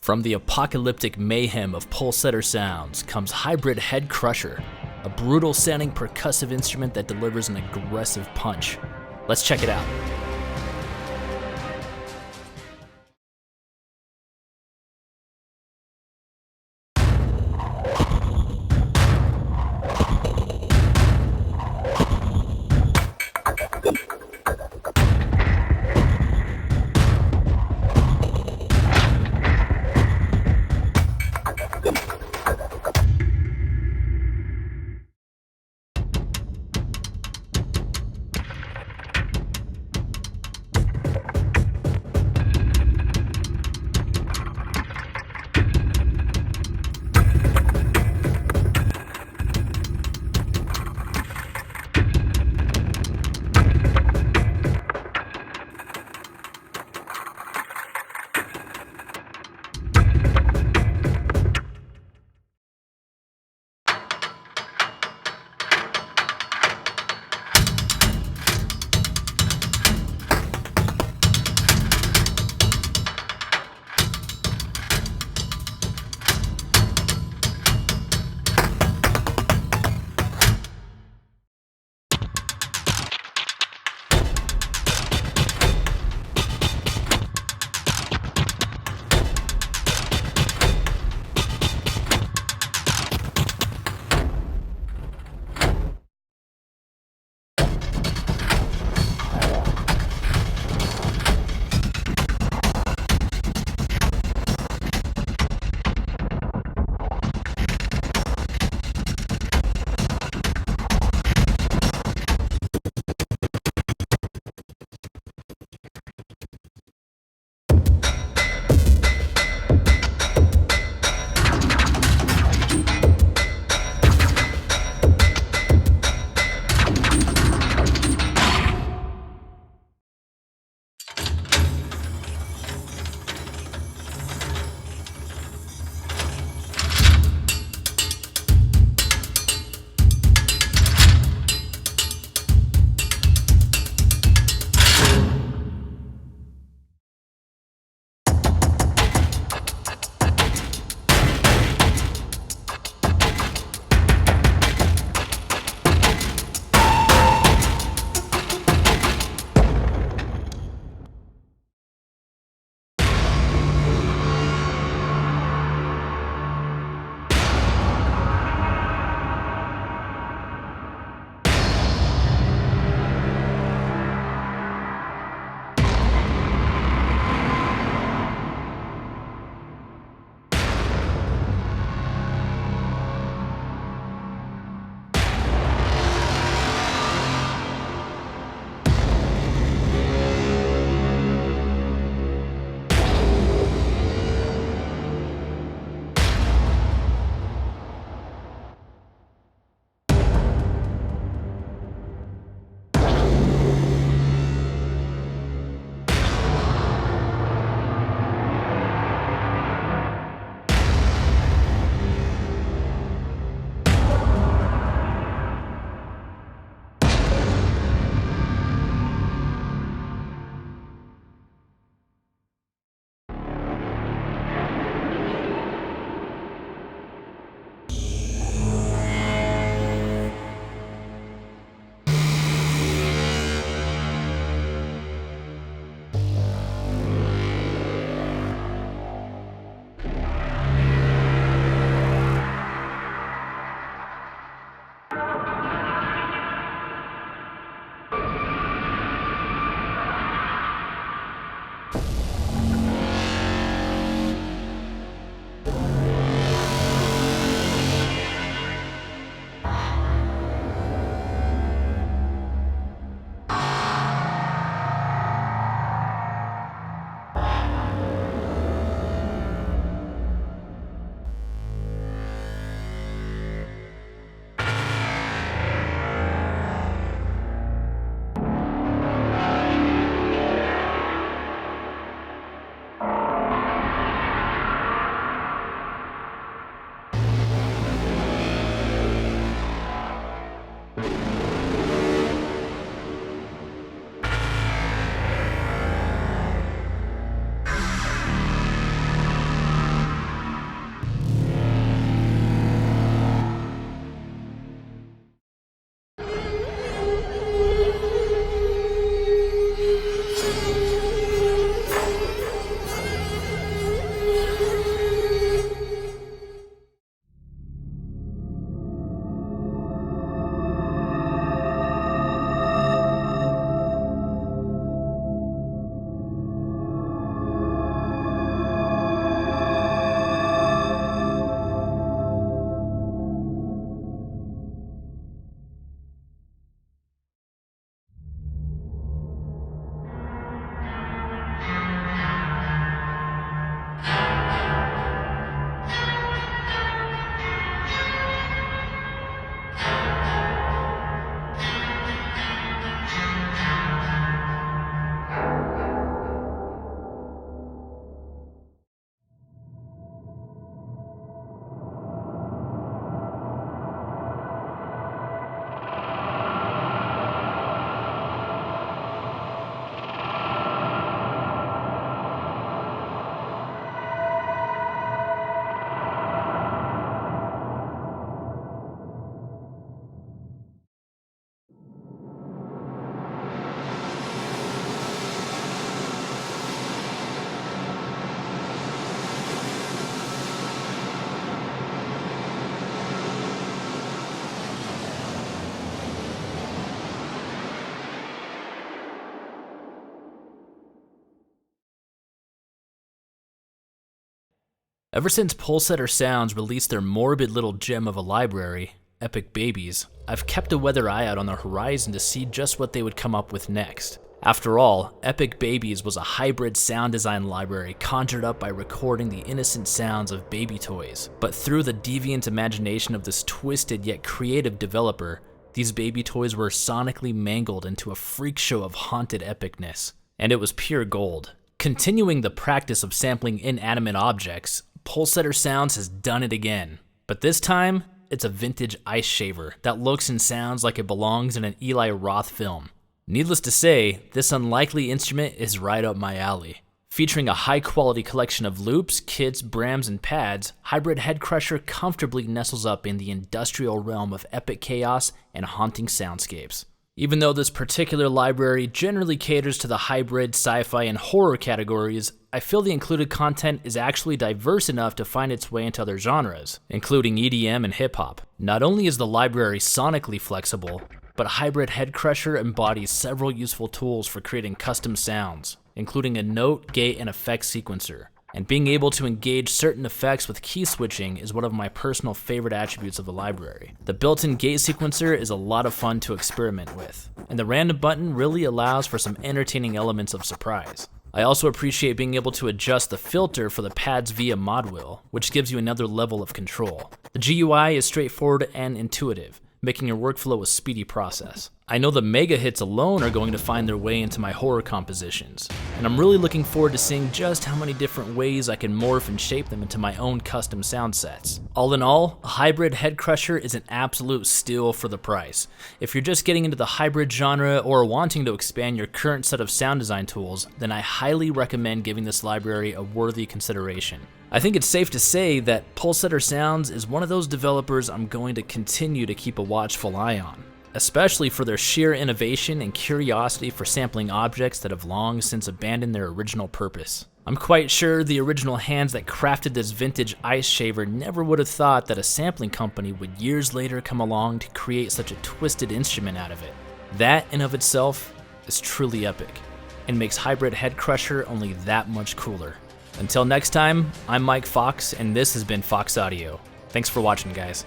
From the apocalyptic mayhem of PulseSetter sounds comes Hybrid Head Crusher, a brutal sounding percussive instrument that delivers an aggressive punch. Let's check it out. Ever since PulseSetter Sounds released their morbid little gem of a library, Epic Babies, I've kept a weather eye out on the horizon to see just what they would come up with next. After all, Epic Babies was a hybrid sound design library conjured up by recording the innocent sounds of baby toys. But through the deviant imagination of this twisted yet creative developer, these baby toys were sonically mangled into a freak show of haunted epicness. And it was pure gold. Continuing the practice of sampling inanimate objects, PulseSetter Sounds has done it again. But this time, it's a vintage ice shaver that looks and sounds like it belongs in an Eli Roth film. Needless to say, this unlikely instrument is right up my alley. Featuring a high-quality collection of loops, kits, brams, and pads, Hybrid Head Crusher comfortably nestles up in the industrial realm of epic chaos and haunting soundscapes. Even though this particular library generally caters to the hybrid, sci-fi, and horror categories, I feel the included content is actually diverse enough to find its way into other genres, including EDM and hip-hop. Not only is the library sonically flexible, but Hybrid Head Crusher embodies several useful tools for creating custom sounds, including a note, gate, and effect sequencer. And being able to engage certain effects with key switching is one of my personal favorite attributes of the library. The built-in gate sequencer is a lot of fun to experiment with, and the random button really allows for some entertaining elements of surprise. I also appreciate being able to adjust the filter for the pads via mod wheel, which gives you another level of control. The GUI is straightforward and intuitive, making your workflow a speedy process. I know the mega hits alone are going to find their way into my horror compositions, and I'm really looking forward to seeing just how many different ways I can morph and shape them into my own custom sound sets. All in all, a Hybrid Head Crusher is an absolute steal for the price. If you're just getting into the hybrid genre or wanting to expand your current set of sound design tools, then I highly recommend giving this library a worthy consideration. I think it's safe to say that PulseSetter Sounds is one of those developers I'm going to continue to keep a watchful eye on, especially for their sheer innovation and curiosity for sampling objects that have long since abandoned their original purpose. I'm quite sure the original hands that crafted this vintage ice shaver never would have thought that a sampling company would years later come along to create such a twisted instrument out of it. That in of itself is truly epic, and makes Hybrid Head Crusher only that much cooler. Until next time, I'm Mike Fox, and this has been Fox Audio. Thanks for watching, guys.